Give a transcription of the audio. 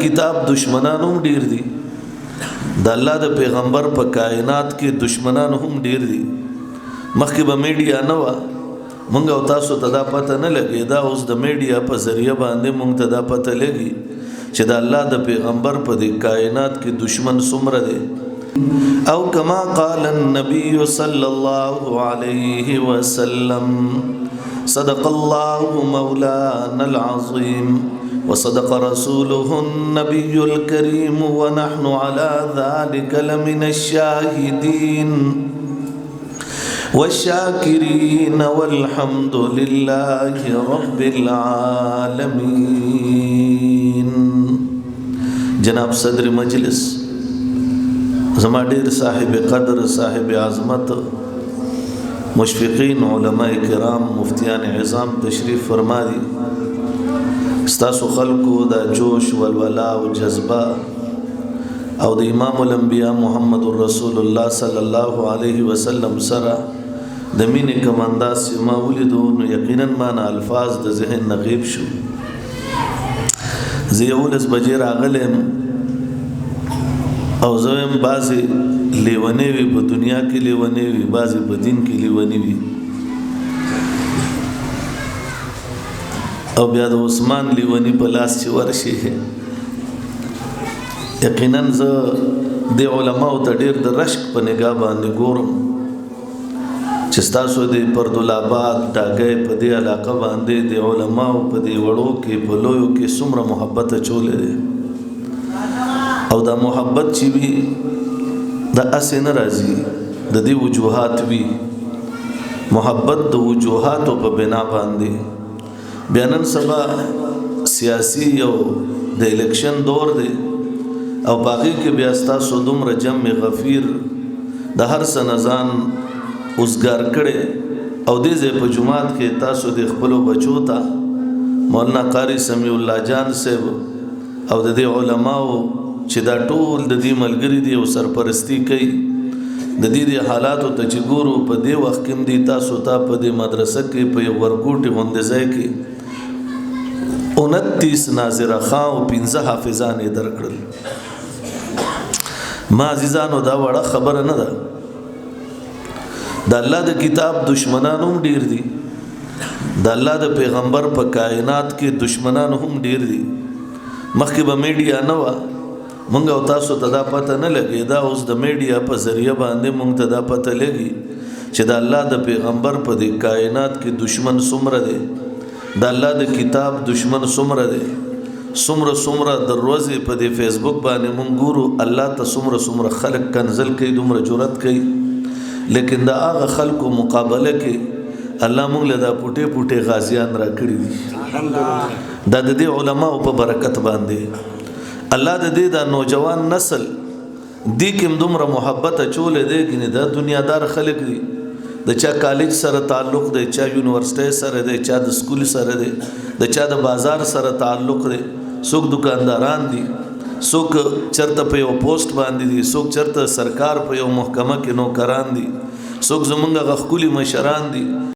کتاب دشمنان هم ډیر دي د الله د پیغمبر په کائنات کې دشمنان هم ډیر دي مخکې به میډیا نه و مونږ او تاسو ته دا پته نه لګي دا اوس د میډیا په ذریعہ باندې مونږ ته دا پته لګي چې د الله د پیغمبر په د کائنات کې دشمن څومره دي او کما قال النبي صلى الله عليه وسلم صدق الله مولانا العظيم وصدق رسوله النبي الكريم ونحن على ذلك لمن الشاهدين والشاكرين والحمد لله رب العالمين. جناب صدر مجلس زما ډیر صاحب قدر صاحب عظمت مشفقین علماء کرام مفتیان عظام تشریف فرما دي. ستاسو خلقو دا جوش والولا و جذبه او د امام الانبیاء محمد رسول الله صلی الله علیه وسلم سره د مینې کماندا سیما ولیدو نو یقینا معنا الفاظ د ذهن نغیب شو. زه اولس بجې راغلم او زم بازي لیونی وی په دنیا کې لیونی وی بازي په دین کې لیونی وی او بیا د عثمان لیونی په لاس چې ورشي یقینا زه د علماء ته ډیر د رشک په نگاه باندې ګورم چې تاسو د پردولاباد ډاګې په دې علاقه باندې د علماء په دې وړو کې په لویو کې څومره محبت چولې دي او دا محبت چې وي د اسن راځي د دې وجوهات وي محبت د وجوهاتو په بنا باندې بیانن سبا سیاسی او د الیکشن دور دی او باقی کې بیا تاسو دومره جمع غفیر د هر سنزان اوسګار کړي او د دې په جمعات کې تاسو د خپل بچو ته مولانا قاری سمیع الله جان صاحب او د دې علماو چې دا ټول د دې ملګری دي او سرپرستی کوي د دې حالاتو ته چې ګورو په دې وخت کې دي تاسو ته په دې مدرسه کې په ورکوټي غونډه ځای کې 29 ناظر خان او 15 حافظان درکړل. ما عزیزانو دا وړه خبره نه ده د الله د کتاب دشمنان هم ډیر دي د الله د پیغمبر په کائنات کې دشمنان هم ډیر دي مخکې به میډیا نه و مونږ او تاسو ته دا پته نه لګي دا اوس د میډیا په ذریعہ باندې مونږ ته دا پته لګي چې د الله د پیغمبر په د کائنات کې دشمن څومره دي د الله د کتاب دشمن څومره دي څومره د ورځې په د فیسبوک باندې مونږ ګورو الله ته څومره خلک کنزل کوي دومره جرأت کوي لیکن دا هغه خلکو مقابله کې الله مونږ له دا پټه غازیان را کړی دي دا د دې علماء په برکت باندې الله د دې دا نوجوان نسل دې کوم دومره محبت چولې دي کنه دا دنیادار خلک دي د چا کالج سره تعلق دی چا یونیورسيټي سره دی چا د سکول سره دی د چا د بازار سره تعلق دی څوک دکانداران دي څوک چرته په یو پوسټ باندې دي څوک چرته سرکار په یو محکمه کې نوکران دي څوک زمونږ غخکولي مشران دي